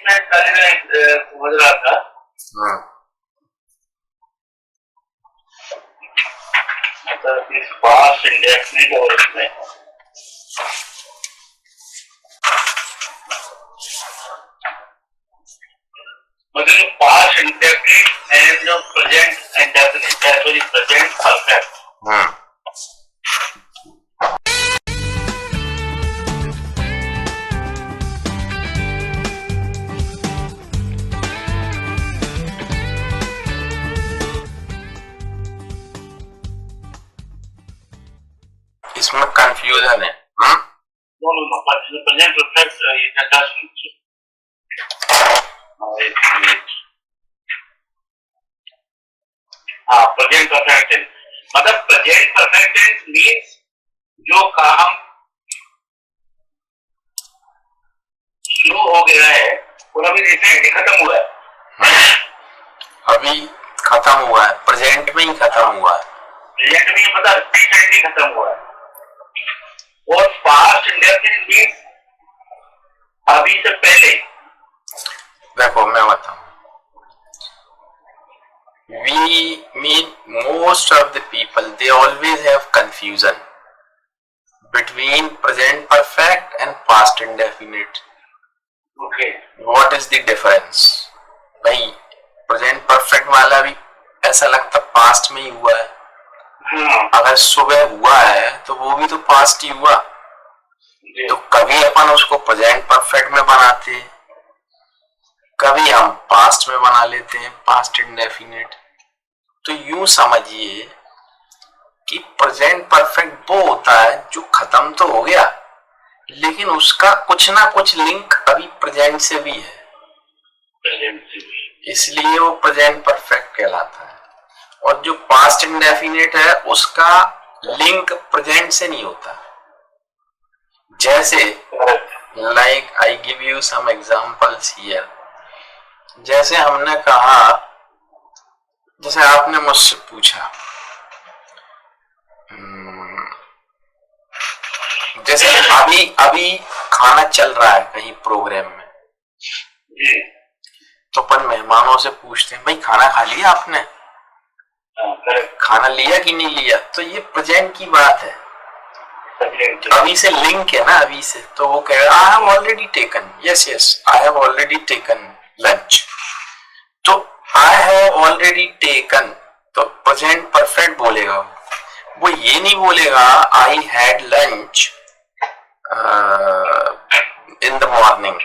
मैं समझ रहा था। मतलब इस पास्ट इंडेफिनिट और इसमें मतलब पास्ट इंडेफिनिट एंड जो प्रेजेंट इंडेफिनिट है, सॉरी प्रेजेंट परफेक्ट। इसमें कंफ्यूजन है। Present perfect present perfect tense मतलब प्रेजेंट परफेक्ट टेंस मींस जो काम शुरू हो गया है और अभी रिसेंटली खत्म हुआ है। अभी खत्म हुआ है, प्रेजेंट में ही खत्म हुआ है। प्रेजेंट में मतलब रिसेंटली खत्म हुआ है। और पास्ट इंडेफिनिट मींस अभी से पहले। देखो मैं बताऊं, we mean most of the people they always have confusion between present perfect and past indefinite. Okay. What is the difference? भाई प्रेजेंट परफेक्ट वाला भी ऐसा लगता पास्ट में ही हुआ है। अगर सुबह हुआ है तो वो भी तो पास्ट ही हुआ। तो कभी अपन उसको प्रेजेंट परफेक्ट में बनाते हैं, कभी हम पास्ट में बना लेते हैं पास्ट इंडेफिनिट। तो यूं समझिए कि प्रेजेंट परफेक्ट वो होता है जो खत्म तो हो गया लेकिन उसका कुछ ना कुछ लिंक अभी प्रेजेंट से भी है, इसलिए वो प्रेजेंट परफेक्ट कहलाता है। और जो पास्ट इंडेफिनिट है उसका लिंक प्रेजेंट से नहीं होता। जैसे like I give you some examples here. जैसे हमने कहा, जैसे आपने मुझसे पूछा, जैसे अभी खाना चल रहा है कहीं प्रोग्राम में, तो अपन मेहमानों से पूछते हैं भाई खाना खा लिया आपने, खाना लिया कि नहीं लिया। तो ये प्रेजेंट की बात है, अभी से लिंक है ना, अभी से। तो वो कह रहा I have already taken, yes I have already taken lunch. तो आई हैव ऑलरेडी टेकन तो प्रेजेंट परफेक्ट बोलेगा वो ये नहीं बोलेगा I had lunch in the morning.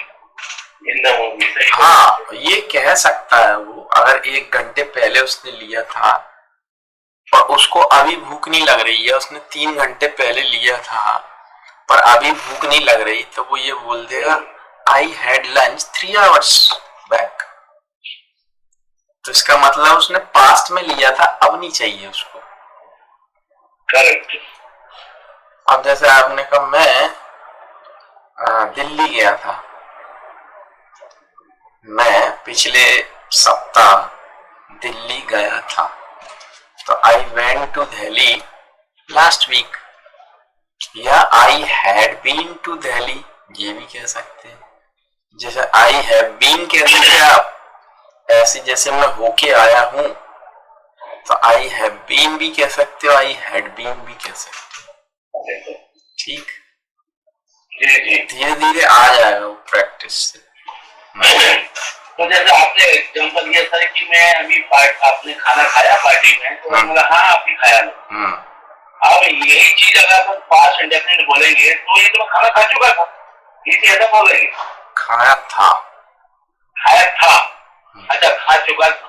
हाँ, ये कह सकता है वो, अगर 1 घंटे पहले उसने लिया था और उसको अभी भूख नहीं लग रही है, उसने 3 घंटे पहले लिया था पर अभी भूख नहीं लग रही, तो वो ये बोल देगा I had lunch 3 hours back. तो इसका मतलब उसने पास्ट में लिया था, अब नहीं चाहिए उसको। करेक्ट। अब जैसे आपने कहा मैं दिल्ली गया था, मैं पिछले सप्ताह दिल्ली गया था, तो I went to Delhi last week, या I had been to Delhi ये भी कह सकते हैं। जैसे आई हैव बीन कहते थे आप, ऐसे जैसे मैं होके आया हूं तो आई हैव बीन भी कह सकते हो, आई हैड बीन भी कह सकते हो। ठीक, धीरे धीरे आ जाएगा वो प्रैक्टिस से। तो जैसे आपने एग्जांपल दिया था कि मैं अभी आपने खाना खाया पार्टी में, तो मैंने बोला हाँ आपने खाया ना। अब यही चीज अगर अपन पास्ट इंडेफिनिट बोलेंगे तो ये तो मैं खाना खा चुका था, ये चीज ऐसा बोलेंगे खाया था। अच्छा, खा चुका था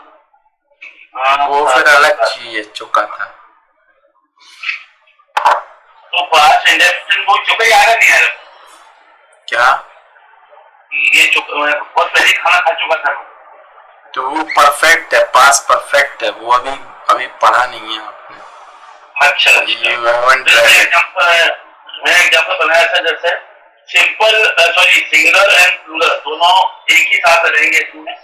वो फिर अलग चीज है, चुका था। तो पास्ट इंडेफिनिट वो चुका ही आ रहा नहीं आ रहा क्या? ये बहुत पहले खाना खा चुका था, तो वो परफेक्ट है, पास्ट परफेक्ट है, वो अभी पढ़ा नहीं है आपने। अच्छा, मैंने एग्जांपल बनाया था जैसे simple sorry singular and plural दोनों एक ही साथ रहेंगे इसमें,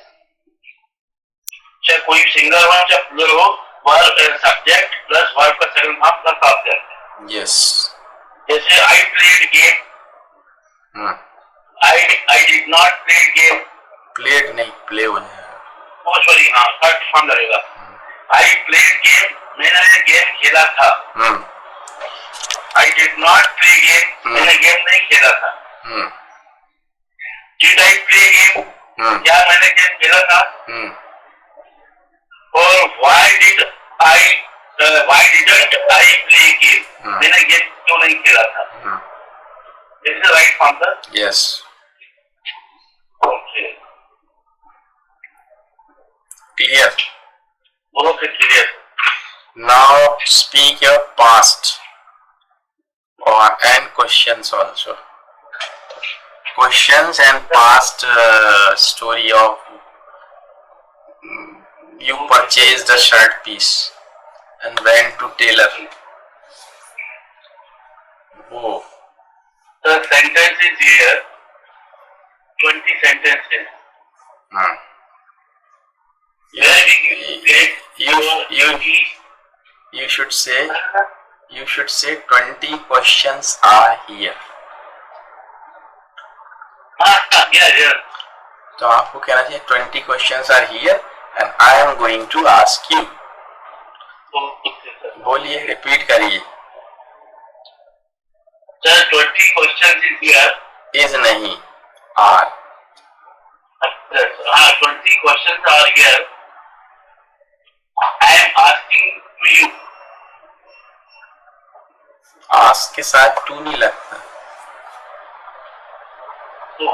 चाहे कोई सिंगुलर हो चाहे प्लूरल हो, वर्ब सब्जेक्ट प्लस वर्ब का second form plus object. Yes, जैसे I played game, I did not play game, played नहीं, प्ले हो जाएगा। ओ सॉरी, हाँ थर्ड फॉर्म लगेगा। आई प्लेड गेम, मैंने गेम खेला था। I did not play game, मैंने गेम नहीं खेला था। डिड आई प्ले गेम, क्या मैंने गेम खेला था? और why didn't I play game, मैंने गेम क्यों नहीं खेला था? This is right form sir. Yes. Okay, clear? Okay clear. Now speak your past and questions also. Questions and past story of you purchased a shirt piece and went to tailor. Oh. The sentence is here. 20 sentences. Where did you get your You should say 20 questions are here. Yeah. तो आपको कहना चाहिए 20 questions are here and I am going to ask you. बोलिए, repeat करिए। Sir, 20 questions is here. Is नहीं, are. 20 questions are here. I am asking to you. ask के साथ to नहीं लगता। तो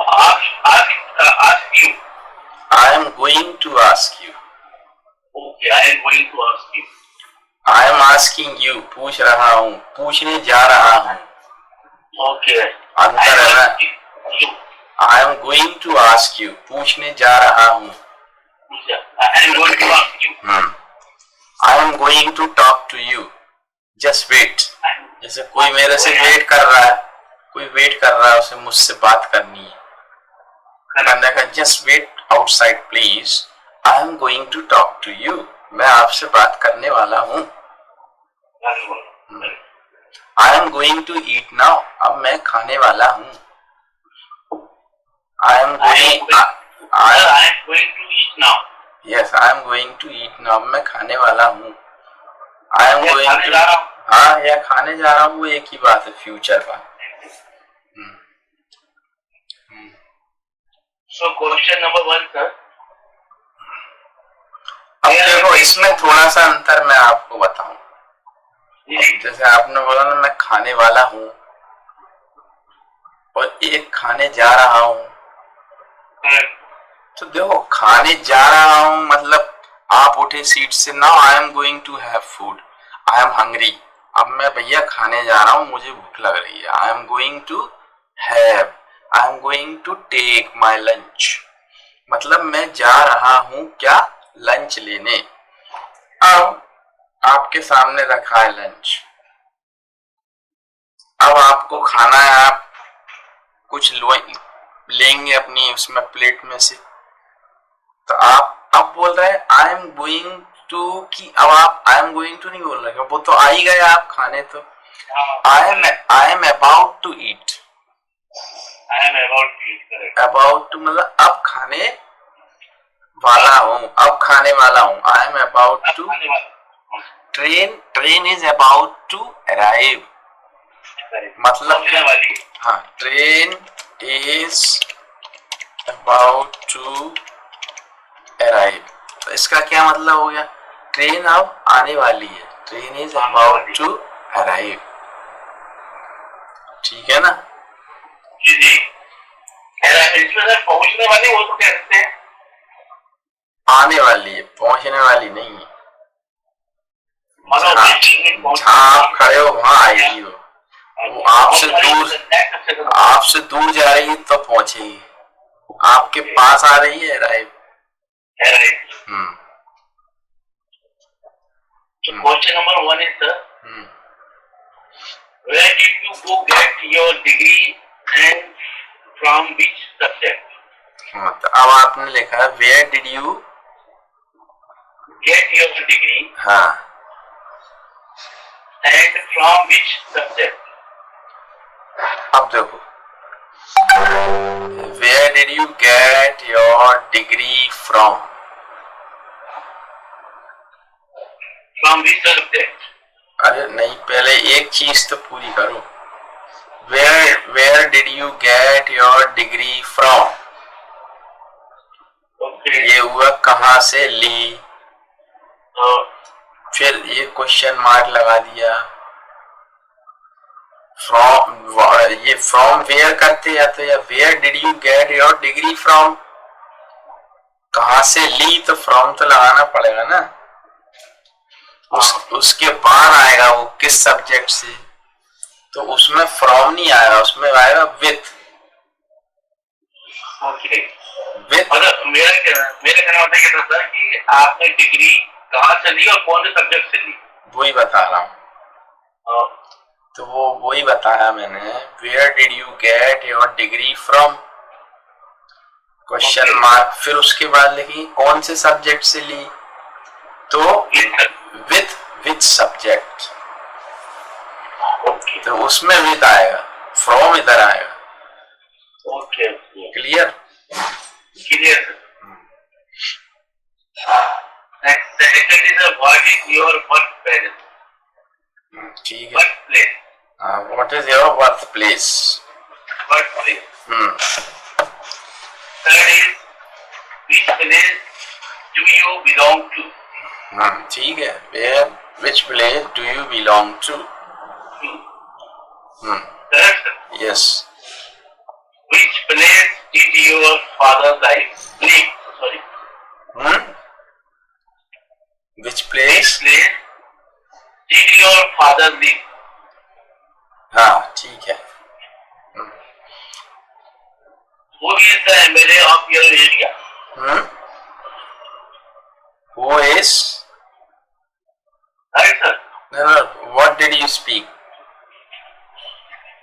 ask you. I am going to ask you. Okay, I am going to ask you. I am asking you, पूछ रहा हूँ, पूछने जा रहा हूँ। Okay. अंतर है ना? I am going to ask you, पूछने जा रहा हूँ। I am going to ask you. I am going to talk to you. Just wait. जैसे कोई मेरे से वेट कर रहा है, कोई वेट कर रहा है, उसे मुझसे बात करनी है, करने का just wait outside please, I am going to talk to you, मैं आपसे बात करने वाला हूँ। I am going to eat now, अब मैं खाने वाला हूँ। I am going to eat now. Yes, I am going to eat now, मैं खाने वाला हूँ। आई एम गोइंग टू, हाँ या खाने जा रहा हूँ, वो एक ही बात है, फ्यूचर का। So question number 1 sir. अब देखो इसमें थोड़ा सा अंतर मैं आपको बताऊं। जैसे आपने बोला ना मैं खाने वाला हूँ और एक खाने जा रहा हूँ, तो देखो खाने जा रहा हूँ मतलब आप उठे सीट से, now I am going to have food, I am hungry, अब मैं भैया खाने जा रहा हूँ, मुझे भूख लग रही है। I am going to have, I am going to take my lunch, मतलब मैं जा रहा हूँ क्या, लंच लेने। अब आपके सामने रखा है लंच, अब आपको खाना है, आप कुछ लेंगे अपनी उसमें प्लेट में से, तो आप अब बोल रहे हैं आई एम गोइंग टू, कि अब आप आई एम गोइंग टू नहीं बोल रहे, वो तो आ ही गए आप खाने, तो I am about to eat, about to मतलब अब खाने वाला हूँ, अब खाने वाला हूँ। I am about to, train is about to arrive, मतलब हाँ, train is about to arrive, तो इसका क्या मतलब हो गया, ट्रेन अब आने वाली है, train is about to arrive. ठीक है ना? जी। इसमें सर पहुंचने वाली वो तो कह सकते हैं, आने वाली है, पहुंचने वाली नहीं है। जहाँ आप खड़े हो वहां आएगी वो आपसे दूर जा रही है तो पहुंचेगी, आपके पास आ रही है arrive. Question number 1 is sir, where did you go get your degree and from which subject? तो अब आपने लिखा है where did you get your degree, हाँ, and from which subject? अब देखो Where did you get your degree from? From which subject? अरे नहीं, पहले एक चीज तो पूरी करो. Where did you get your degree from? Okay. ये हुआ कहाँ से ली. फिर ये क्वेश्चन मार्क लगा दिया. ये फ्रॉम वेयर करते या तो, या where did you get your degree from. कहाँ से ली तो फ्रॉम तो लगाना पड़ेगा ना. उसके बाद आएगा वो किस सब्जेक्ट से, तो उसमें फ्रॉम नहीं आएगा, उसमें आएगा विथ. ओके. विथ. मतलब मेरा कहना मतलब ये था कि आपने डिग्री कहाँ से ली और कौन से सब्जेक्ट से ली, वही बता रहा हूँ. तो वो वही बताया मैंने. Where did you get your degree from, question mark. फिर उसके बाद लिखी कौन से सब्जेक्ट से ली, तो विथ विच सब्जेक्ट. तो उसमें विथ आएगा, फ्रॉम इधर आएगा. Okay. Clear. Clear. Second is what is your birthplace? ठीक है. Birthplace. What is your birthplace? Birthplace. Third is which place do you belong to? ठीक है. Which place do you belong to? Third, Yes. which place did your father live? Sorry. Which place? Which place did your father live? हाँ ठीक है. Who is the MLA of your area? Who is? Right, sir. No, what did you speak?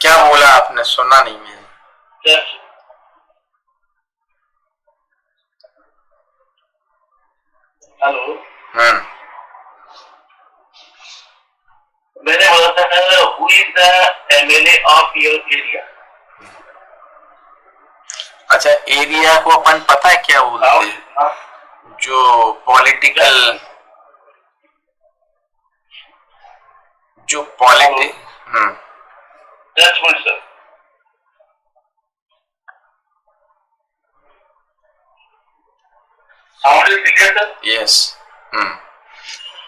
क्या बोला आपने, सुना नहीं मैंने. Yes. Hello. मैंने बोला था who is the MLA of your area? अच्छा, एरिया को अपन पता है क्या बोलते हैं, जो पॉलिटिकल, जो That's one, sir. Sound is clear, sir? Yes.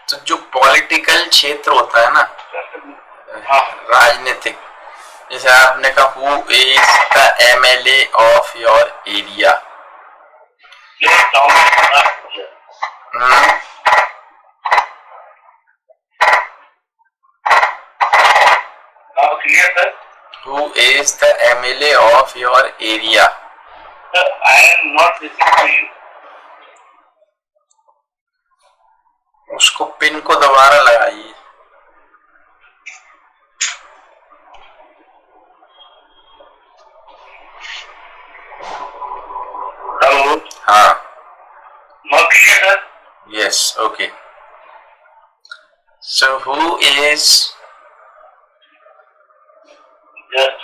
तो जो पॉलिटिकल क्षेत्र होता है ना, राजनीतिक, जैसे आपने कहा who is the MLA of your area. Yes, sound is not clear. Now clear, sir? Who is the MLA of your area? Sir, I am not listening to you. उसको पिन को दोबारा लगाइए. Hello? हाँ. Not clear, sir? Yes. Okay. So who is? Yes.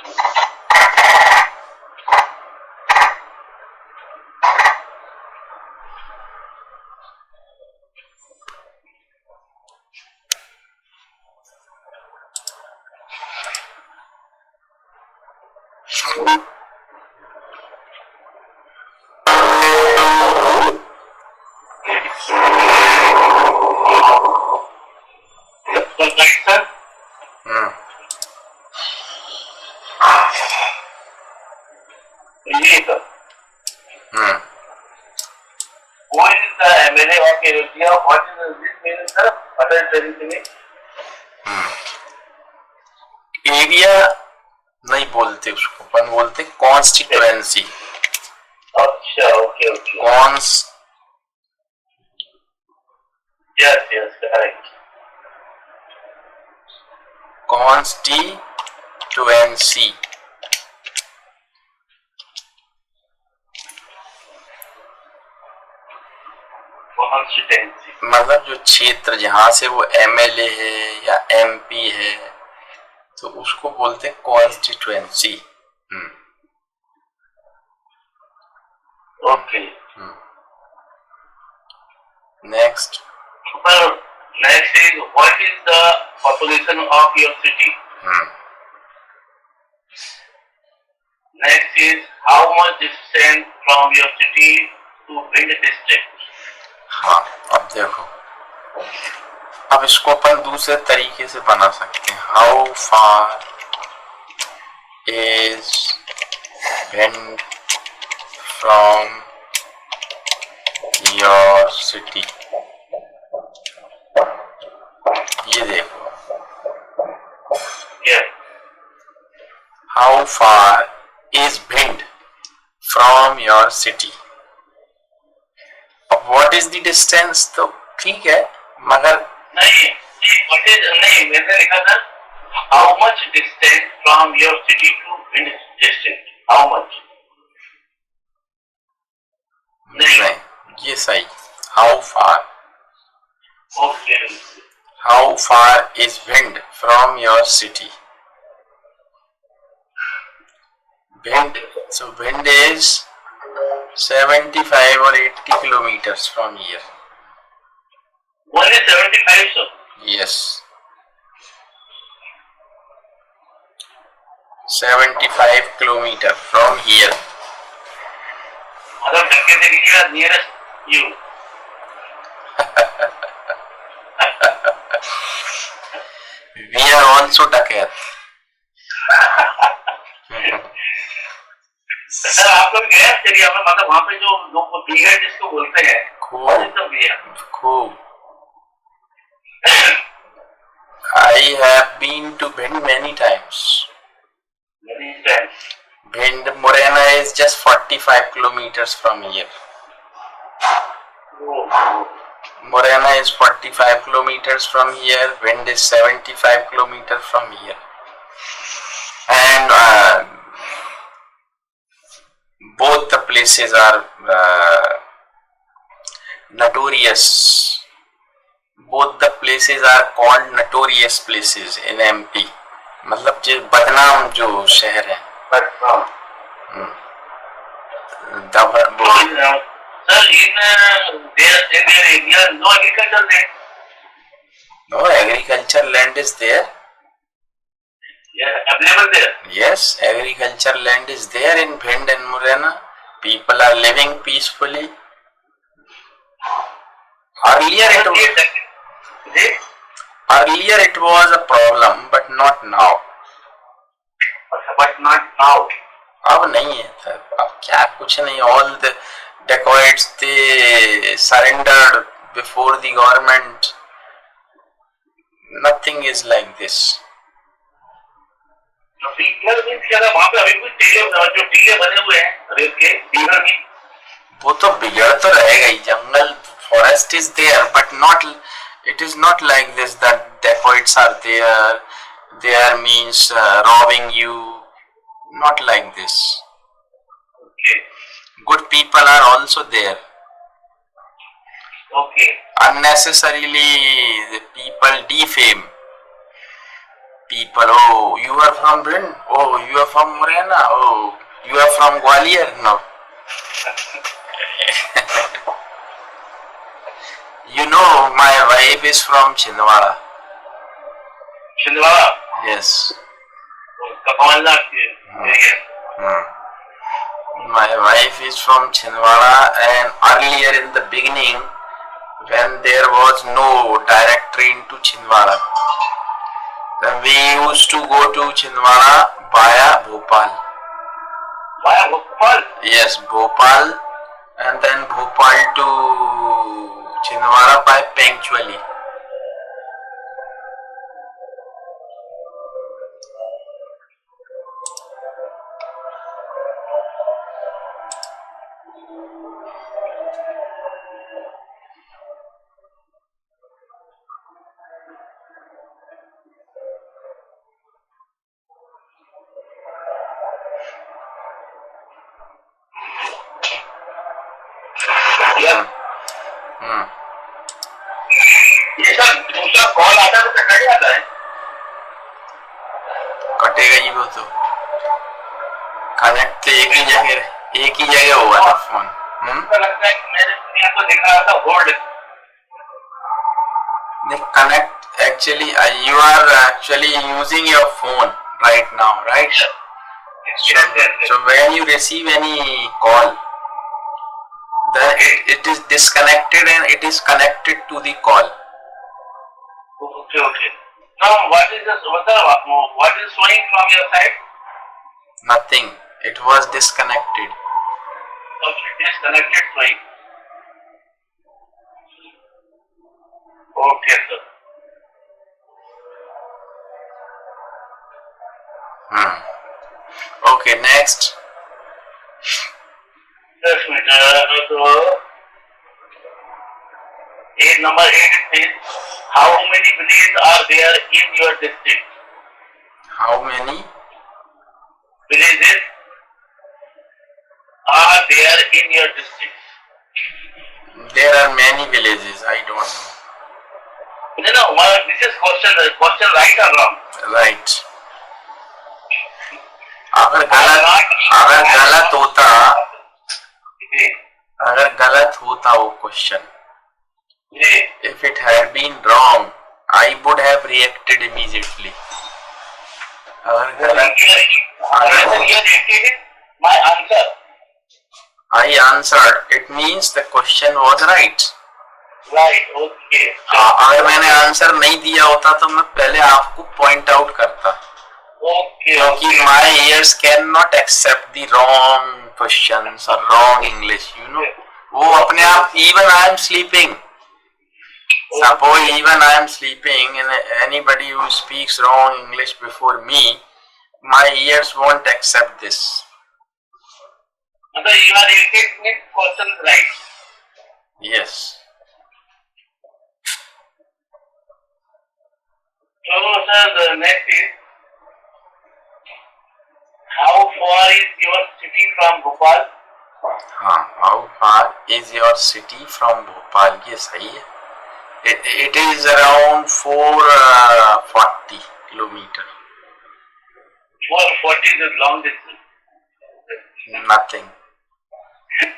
What is the MLA of your area? What is this meaning, sir? What is the meaning? Area नहीं बोलते उसको, अपन बोलते constituency. अच्छा, okay okay. Yes, yes, correct. Constituency. Constituency. मतलब जो क्षेत्र जहाँ से वो एमएलए है या एमपी है, तो उसको बोलते हैं constituency. Okay. Next. Well, next is, what is the population of your city? Next is, how much distance from your city to Bhind district? हाँ, अब देखो, अब इसको अपन दूसरे तरीके से बना सकते हैं. How far is Bhind from your city? ये देखो. Yes. How far is Bhind from your city? अब what is the distance तो ठीक है, मगर नहीं, what is, नहीं, मैंने लिखा था how much distance from your city to Bhind district? How much? नहीं, ये सही. How far? Okay. How far is Bhind from your city? Bhind, so Bhind is 75 or 80 kilometers from here. Only 75, sir. Yes. 75 kilometer from here. मतलब धक्के से लीजिएगा nearest you. We are also Dakat. Sir आप लोग गए area में, मतलब वहाँ पे जो लोग बियर जिसको बोलते हैं, खूब. I have been to Bhind many times. Many times. Bhind Morena is just 45 kilometers from here. Morena is 45 kilometers from here. Bhind is 75 kilometers from here. And both the places are notorious. Both the places are called notorious places in MP. मतलब जो बदनाम जो शहर है. Sir, in their area, no agricultural land. No agricultural land is there. Yeah, available there. Yes, agricultural land is there in Bhind and Morena. People are living peacefully. Earlier it was a problem, but not now. But not now. अब नहीं है sir. अब क्या, कुछ नहीं. All the dacoits they surrendered before the government. Nothing is like this. वहाँ पे अभी कुछ जो टीले बने हुए हैं रेत के बीघर में, वो तो बिगड़ तो रहेगा ही. जंगल, forest is there, but not. It is not like this that dacoits are there. There means robbing you. Not like this. Okay. Good people are also there. Okay. Unnecessarily the people defame people. Oh, you are from Bhind. Oh, you are from Morena. Oh, you are from Gwalior. No. You know, my wife is from Chhindwara. Chhindwara? Yes. My wife is from Chhindwara, and earlier in the beginning, when there was no direct train to Chhindwara, then we used to go to Chhindwara via Bhopal. Via Bhopal? Yes, Bhopal, and then Bhopal to Chhindwara by Panchwali. ये सब दूसरा call आता है तो cut जाता है. कटेगा ही वो तो. कनेक्ट तो एक ही जगह होगा ना फोन. मुझे लगता है कि मेरे दुनिया को दिखा रहा था hold. The connect actually you are actually using your phone right now, right? So when you receive any call, then it is disconnected and it is connected to the call. Okay. Now what is showing from your side? Nothing. It was disconnected. Okay, disconnected showing. Okay, sir. Okay, next. Yes, so number 8 is how many villages are there in your district? How many Villages are there in your district? there are many villages? I don't know. No, this is question right or wrong? Right. अगर गलत होता वो question, if it had been wrong, I would have reacted immediately. अगर गलत, my answer. I answered. It means the question was right. Right, okay. अगर मैंने answer नहीं दिया होता तो मैं पहले आपको पॉइंट आउट करता, क्योंकि my ears cannot accept the wrong questions or wrong English, you know. वो अपने आप, even I am sleeping. Suppose even I am sleeping and anybody who speaks wrong English before me, my ears won't accept this. So you are taking question right. Yes. So sir, the next is how far is your city from Bhopal? हाँ, how far is your city from Bhopal? ये सही है. It is around 440 kilometer. 440 is a long distance. Nothing.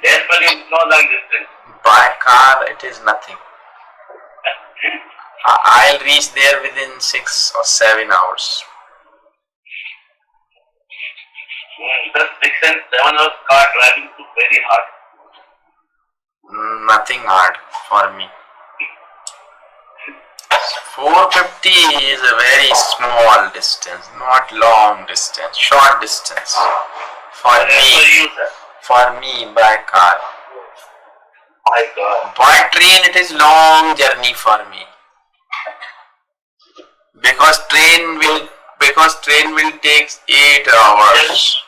Therefore, it is no long distance. By car, it is nothing. I'll reach there within 6 or 7 hours. The 6 and 7 hours car driving is very hard. Nothing hard for me. 450 is a very small distance, not long distance, short distance for me. For me by car. My God. By train, it is long journey for me. Because train will take 8 hours.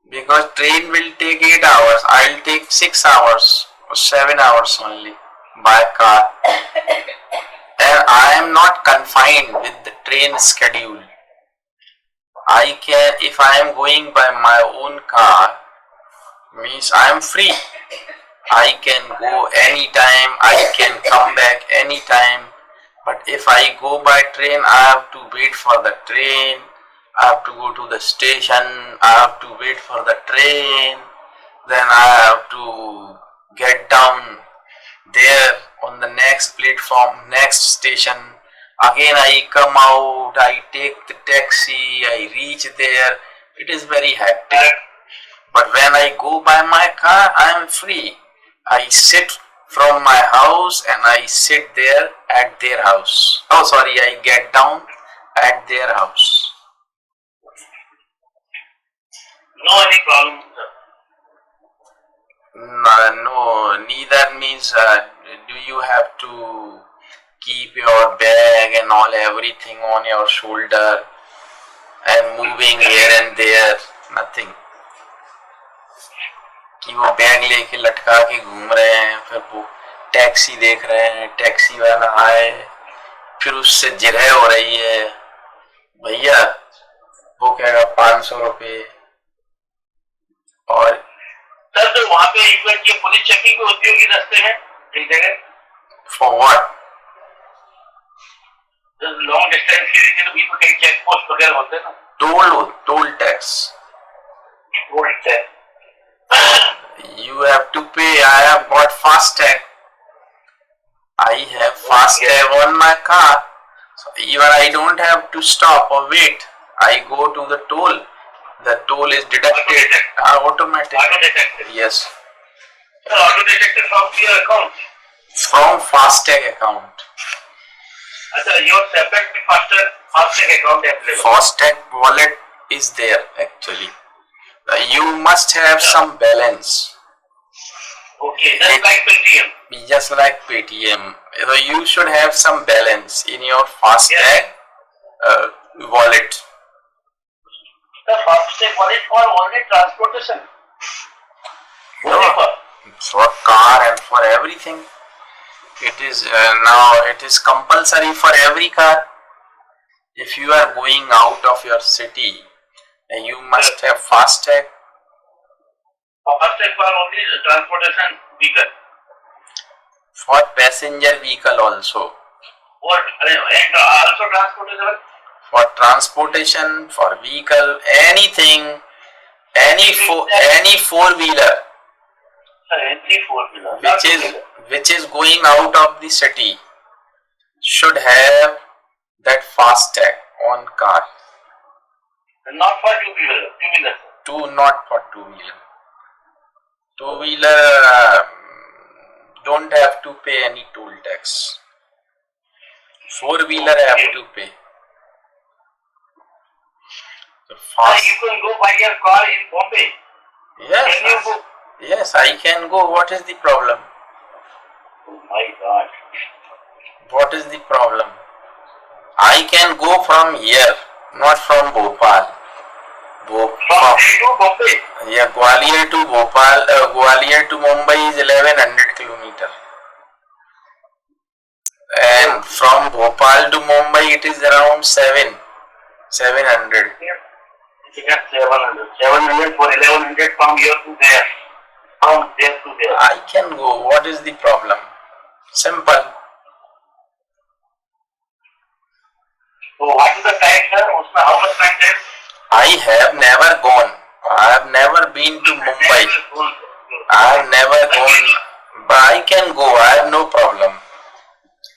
Because train will take 8 hours. I'll take 6 hours or 7 hours only by car. And I am not confined with the train schedule. I can, if I am going by my own car, means I am free. I can go anytime, I can come back anytime. But if I go by train, I have to wait for the train, I have to go to the station, I have to wait for the train, then I have to get down there on the next platform, next station. Again I come out, I take the taxi, I reach there. It is very hectic. But when I go by my car, I am free. I sit from my house and I sit there at their house. Oh, sorry, I get down at their house. No any problem, sir. No, neither means do you have to keep your bag and all everything on your shoulder and moving here and there, nothing. कि वो bag लेके लटका के घूम रहे हैं, फिर वो टैक्सी देख रहे हैं, टैक्सी वाला आए, फिर उससे जिरह हो रही है, भैया वो कहेगा 500 रुपये. और सर तो वहाँ पे एक बार ये पुलिस चेकिंग होती होगी रास्ते में एक जगह. For what? लॉन्ग डिस्टेंस के लिए तो भी कई चेक पोस्ट वगैरह होते हैं ना. Toll tax. Toll tax. You you have to pay. I have got FASTag. I have FASTag on my car. So even I don't have to stop or wait. I go to the toll. The toll is deducted automatic. Auto detected. Yes. Sir, auto detected from your account. From FASTag account. Your separate FASTag account available. FASTag wallet is there actually. You must have some balance. Okay, just like Paytm. Just like Paytm. You should have some balance in your FASTag wallet. The FASTag wallet for only transportation. No, for car and for everything. It is now it is compulsory for every car. If you are going out of your city, you must have FASTag. FASTag for only transportation vehicle. For passenger vehicle also. What? And also transportation? For transportation, for vehicle, anything, any four-wheeler. Any four-wheeler. Which is going out of the city should have that FASTag on car. Not for two-wheeler. Not for two-wheeler. Two-wheeler don't have to pay any toll tax. Four-wheeler have to pay. So you can go buy your car in Bombay. Yes. Can you go? Yes, I can go. What is the problem? Oh my God. What is the problem? I can go from here, not from Bhopal. From here to Bombay? Yeah, Gwalior to Bhopal, Gwalior to Mumbai is 1100 kilometers. And from Bhopal to Mumbai it is around 700. Yes, 700. 700 for 1100 from here to there. From there to there. I can go. What is the problem? Simple. So what is the time, sir? How much time there? I have never gone. I have never been to Mumbai. I have never gone. But I can go. I have no problem.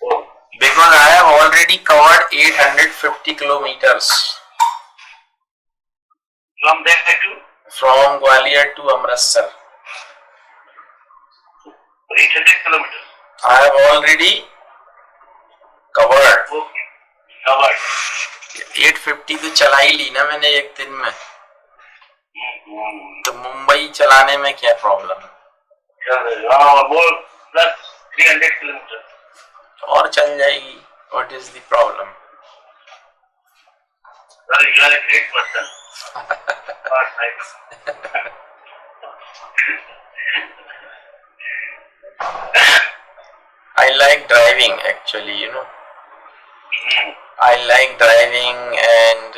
Oh. Because I have already covered 850 kilometers. From there to? From Gwalior to Amritsar. 800 kilometers. I have already covered. Okay. Covered. 850 तो चला ही ली ना मैंने एक दिन में. तो मुंबई चलाने में क्या प्रॉब्लम है? more plus 300 kilometers. और चल जाएगी. What is the problem? Well, you are a great person. I like driving actually, you know. I like driving and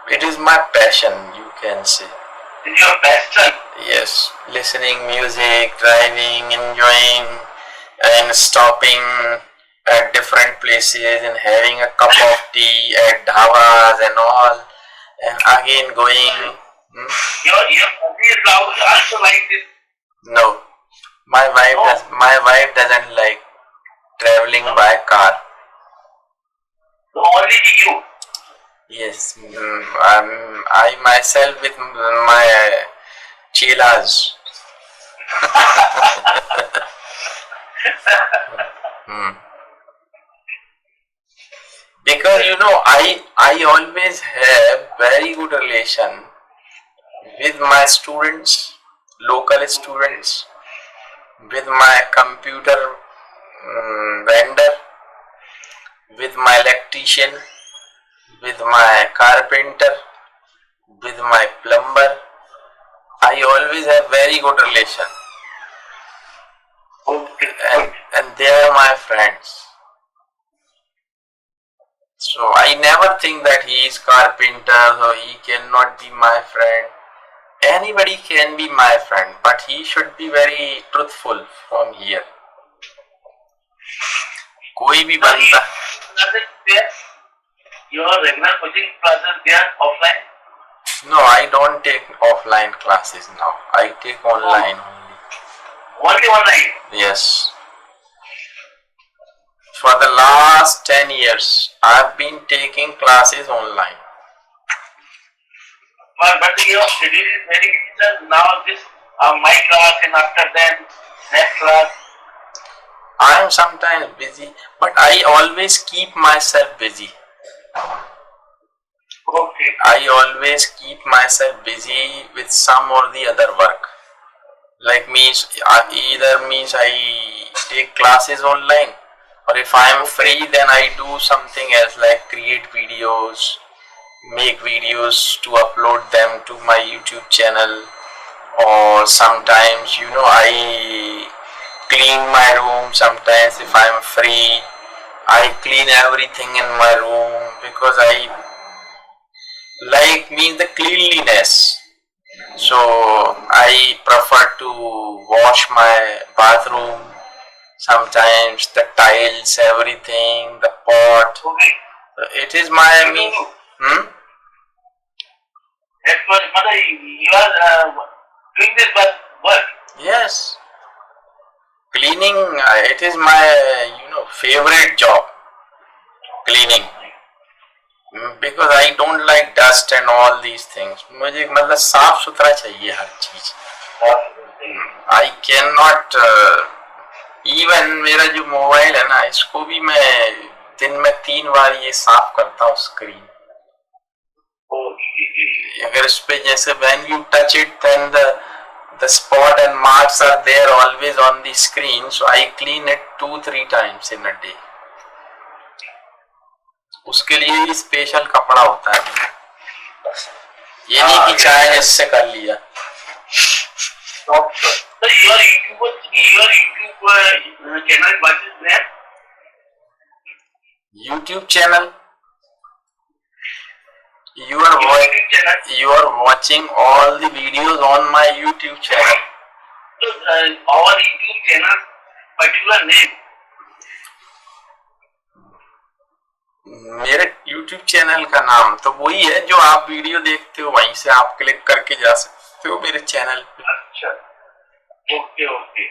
it is my passion, you can say. It's your passion? Yes, listening music, driving, enjoying and stopping at different places and having a cup of tea at dhabas and all and again going. Your body is also like this? No, my wife doesn't like traveling by car. So only you? Yes, I myself with my chelas. Because you know, I always have very good relation with my students, local students, with my computer vendor, with my electrician, with my carpenter, with my plumber. I always have very good relation. And they are my friends. So I never think that he is carpenter, so he cannot be my friend. Anybody can be my friend, but he should be very truthful from here. कोई भी बंदा. Your regular coaching classes there offline? No, I don't take offline classes now. I take online only. Only online? Yes. For the last 10 years, I've been taking classes online. But your schedule is very difficult. Now this my class and after then next class. I am sometimes busy, but I always keep myself busy. Okay. I always keep myself busy with some or the other work. Like either means I take classes online, or if I am free, then I do something else like create videos, make videos to upload them to my YouTube channel, or sometimes I clean my room. Sometimes if I am free, I clean everything in my room because I like the cleanliness. So I prefer to wash my bathroom. Sometimes the tiles, everything, the pot. Okay. It is my That's what, mother, you are doing this work. Yes. Cleaning, it is my favorite job. Cleaning. Because I don't like dust and all these things. मुझे मतलब साफ सुथरा चाहिए हर चीज. I cannot even मेरा जो mobile है ना, इसको भी मैं दिन में 3 बार ये साफ करता हूँ स्क्रीन. अगर इस पे जैसे when you touch it, then the spot and marks are there always on the screen, so I clean it 2-3 times in a day. उसके लिए भी स्पेशल कपड़ा होता है. ये नहीं कि चाहे इससे कर लिया. So your YouTube channel, what is name? YouTube channel. You are watching all the videos on my YouTube channel. So our YouTube channel particular name. मेरे YouTube चैनल का नाम तो वही है जो आप वीडियो देखते हो, वहीं से आप क्लिक करके जा सकते हो मेरे चैनल पे. अच्छा, okay okay.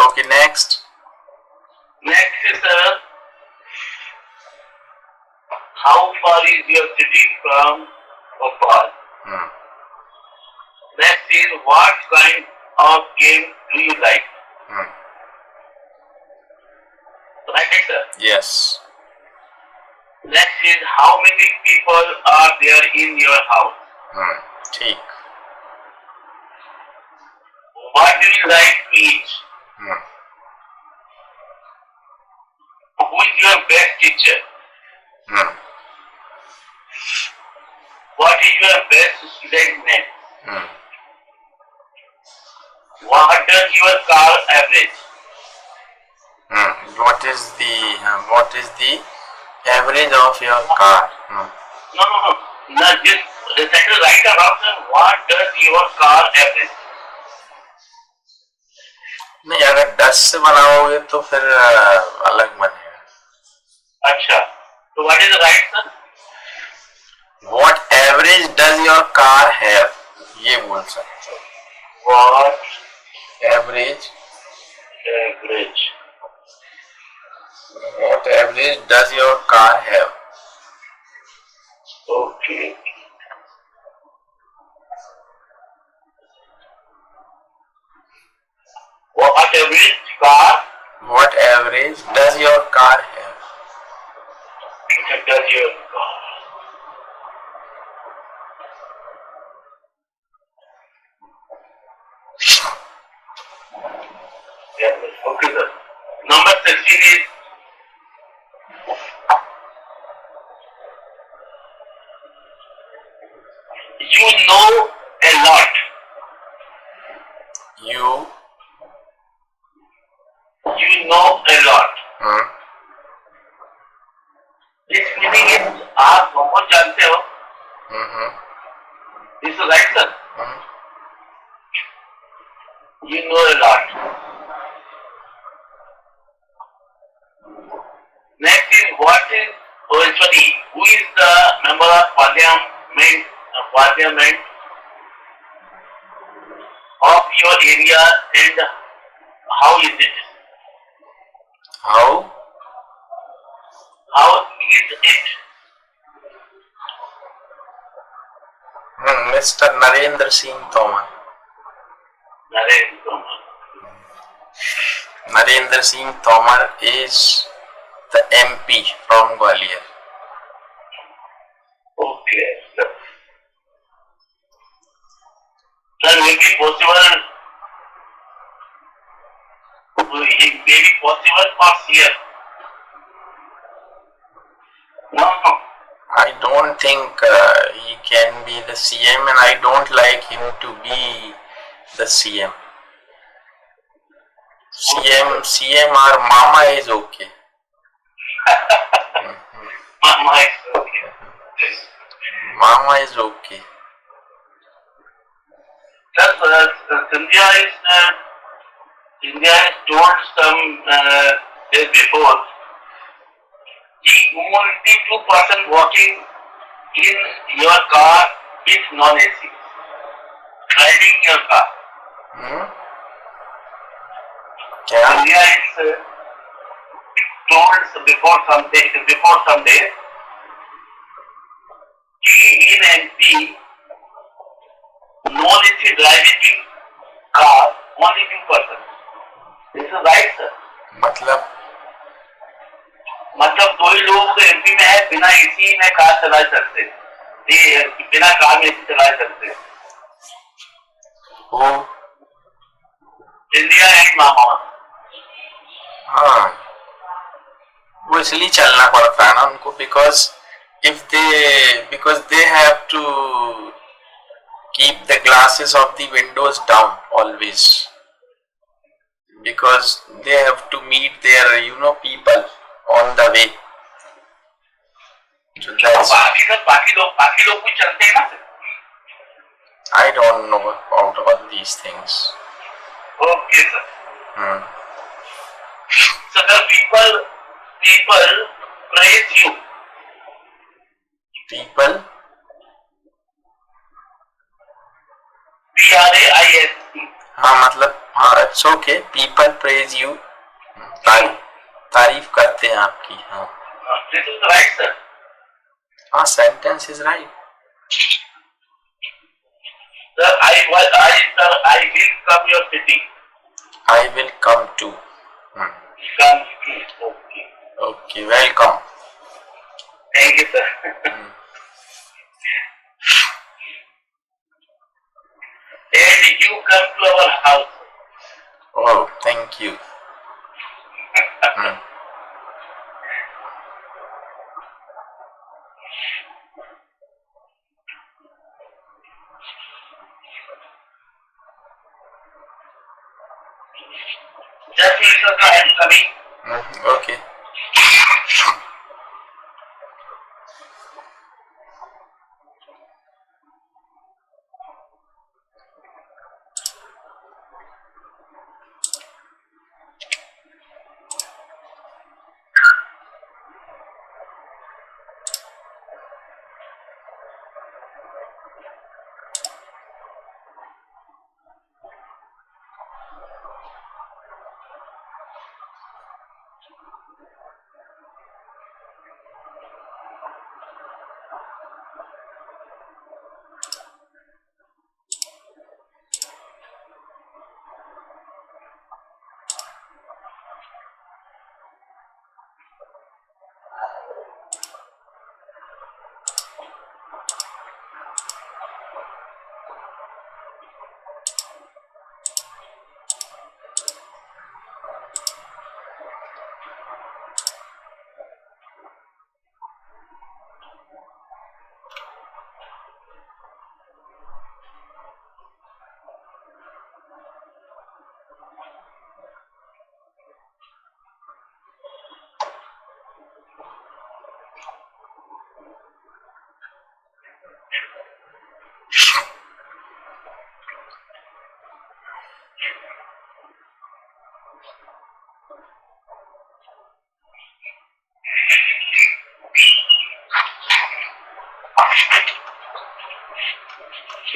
Okay, next. Next is how far is your city from Bhopal? Next is what kind of game do you like? Right, sir? Yes. Next is how many people are there in your house? ठीक. What do you like to eat? Who is your best teacher? What is your best student name? What does your car average? What is the average of your car? No, just settle right around. What does your car average? नहीं, अगर 10 से बनाओगे तो फिर अलग बनेगा. अच्छा, तो what is the right sir? What average does your car have? ये बोल सकते हो. What average does your car have? Okay. What average does your car have? Does your car? Okay, sir. Number 16 is you know a lot. You know a lot. This meaning is आप बहुत जानते हो. This is right, sir. You know a lot. eventually, who is the member of parliament of your area and how is it? How? How is it? Mr. Narendra Singh Tomar. Narendra Tomar. Narendra Singh Tomar is the MP from Gwalior. Okay, sir. Sir, may be possible. It may be possible for here. No. I don't think he can be the CM, and I don't like him to be the CM. CM or Mama is okay. Mama is okay. Mama is okay. Sir, India has told some days before, the only 2% walking in your car with non-AC, driving your car. Yeah. India is told before some days, in MP, non-AC driving car, only 2%. This is right, sir. मतलब दो ही लोग MP में है बिना AC में car चला सकते, बिना कार में एसी चला सकते। इंडिया एंड मामा। हाँ, वो इसलिए चलना पड़ता है ना उनको, because they have to keep the glasses of the windows down always, because they have to meet their people on the way. So that's, बाकी लोग भी चलते हैं ना। I don't know about all these things. Okay, sir. So the people praise you. People? PRAISE. हाँ, मतलब हाँ, it's okay. People praise you. तारीफ करते हैं आपकी। हाँ, This is right, sir. हाँ, sentence is right. Sir, I will come your city. I will come to. Come, okay. Okay, welcome. Thank you, sir. And you come to our house. Oh, thank you. Just please, sir, I am coming. Okay.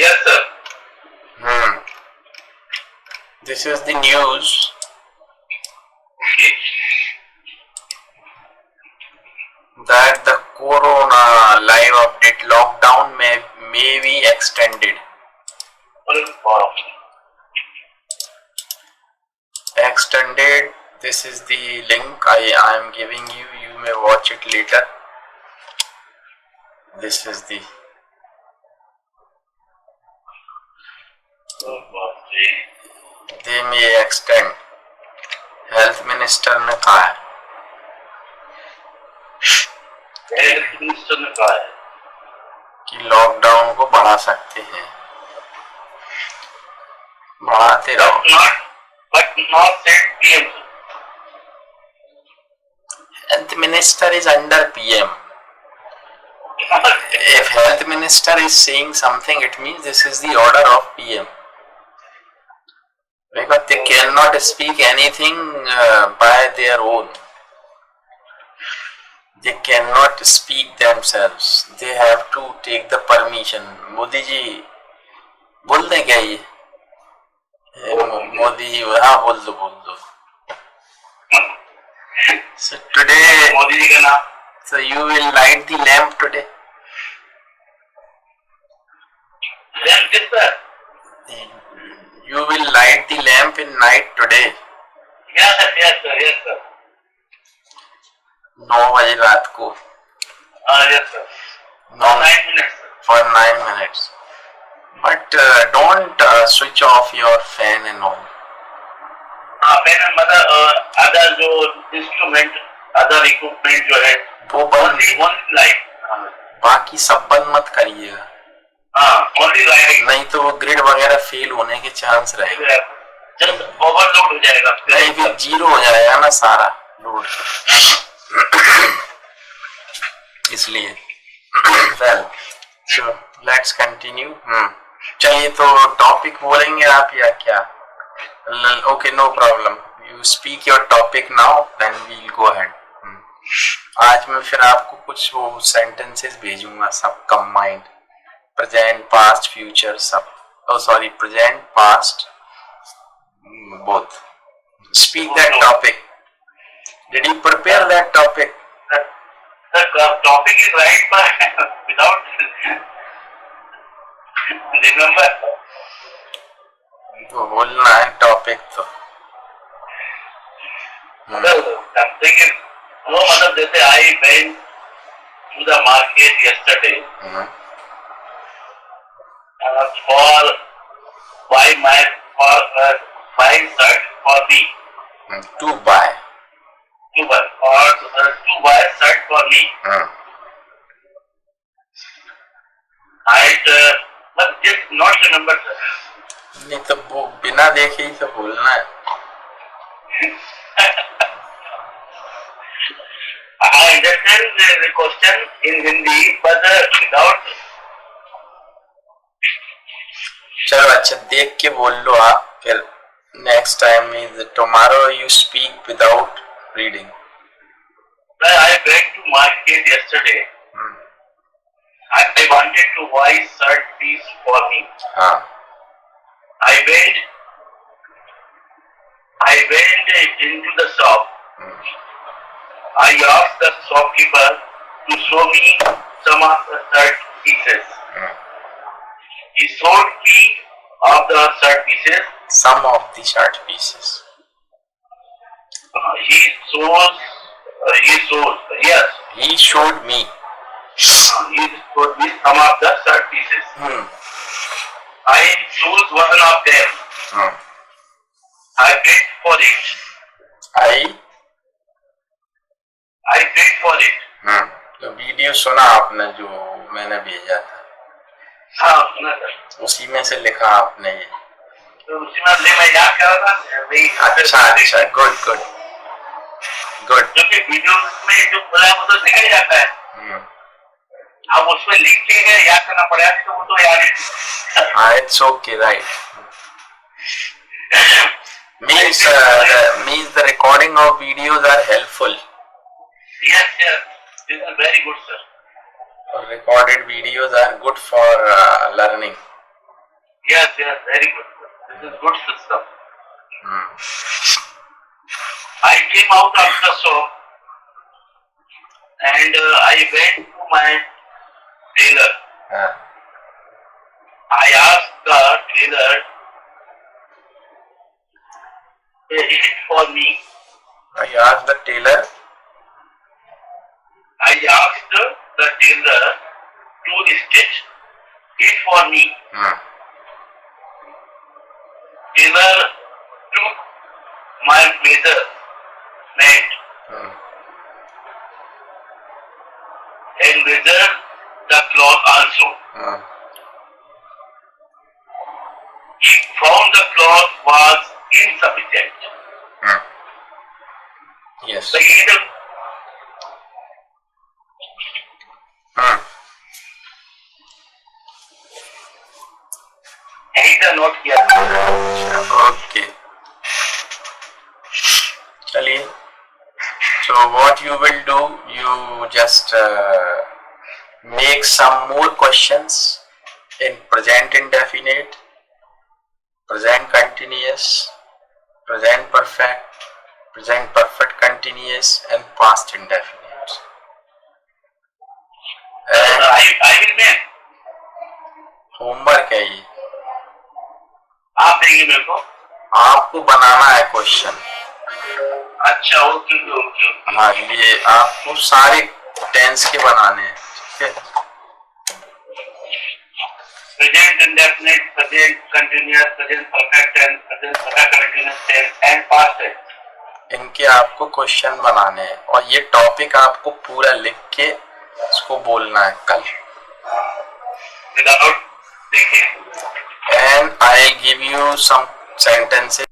Yes, sir. This is the news. Okay. That the Corona live update lockdown may be extended. Extended. This is the link I am giving you. You may watch it later. This is the. They may extend. Health minister ने कहा है. Health minister ने कहा है कि lockdown को बढ़ा सकते हैं. बढ़ाते रहो. But not said PM. Health minister is under PM. If health minister is saying something, it means this is the order of PM. Because they cannot speak anything by their own. They cannot speak themselves. They have to take the permission. Modi ji बोल दे क्या ये? मोदी जी हाँ बोल दो. So today, Modi ji का नाम. So you will light the lamp today. Lamp किस पर? You will light the lamp in night today. Yes, sir. 9 बजे रात को. Yes, sir. 9 minutes. For 9 minutes. But don't switch off your fan and all. मैंने मतलब other जो instrument, other equipment जो है वो बंद. only light. बाकी सब बंद मत करिएगा. only light. नहीं तो वो ग्रिड वगैरह फेल होने के चांस रहेगा. जब ओवरलोड हो जाएगा. नहीं फिर जीरो हो जाएगा ना सारा लोड. इसलिए well, so let's continue. चलिए तो टॉपिक बोलेंगे आप या क्या? Okay, no problem. You speak your topic now, then we'll go ahead. आज मैं फिर आपको कुछ वो sentences भेजूंगा सब combined. Present, past, future सब. Oh sorry, present, past, both. Speak that topic. Did you prepare that topic? The topic is right, but without remember. तो बोलना है टॉपिक तो. Something is no मतलब जैसे I went to the market yesterday for buy shirt for me. To buy shirt for me. But just not remember, sir. नहीं तो वो बिना देखे ही तो बोलना है. I understand the question in Hindi, but without. चलो अच्छा देख के बोल लो आप. फिर next time is tomorrow you speak without reading. I went to market yesterday. I wanted to buy shirt piece for me. I went into the shop. I asked the shopkeeper to show me some of the shirt pieces. He showed me of the shirt pieces. Some of the shirt pieces. He showed yes. He showed me. He showed me some of the shirt pieces. I chose one of them. I paid for it. I paid for it. तो video सुना आपने जो मैंने भेजा था? हाँ सुना था. उसी में से लिखा आपने ये? तो उसी में मैं याद कर रहा था. अच्छा गुड. क्योंकि वीडियो में जो बोला वो तो निकल जाता है. अब उसमें लिख के याद करना पड़ेगा तो वो तो याद है. हाँ it's okay, right. means the recording of videos are helpful. Yes, this is very good, sir. Recorded videos are good for learning. Yes, very good. This is good system. I came out of the shop and I went to my tailor. I asked the tailor to hit for me. I asked the tailor to stitch it for me. Tailor took my measurement and measured the cloth also. He found the cloth was insufficient. Yes. The needle not here. Okay. चलिए. So what you will do, you just make some more questions in present indefinite, present continuous, present perfect continuous, and past indefinite. I will make. Homework है ये. आप देंगे मेरे को. आपको बनाना है question. अच्छा, ओके. हाँ, ये आपको सारे टेंस के बनाने हैं. ठीक है. Present indefinite, present continuous, present perfect tense, present perfect continuous tense and past tense. इनके आपको क्वेश्चन बनाने हैं और ये टॉपिक आपको पूरा लिख के इसको बोलना है कल. Without thinking. And I'll give you some sentences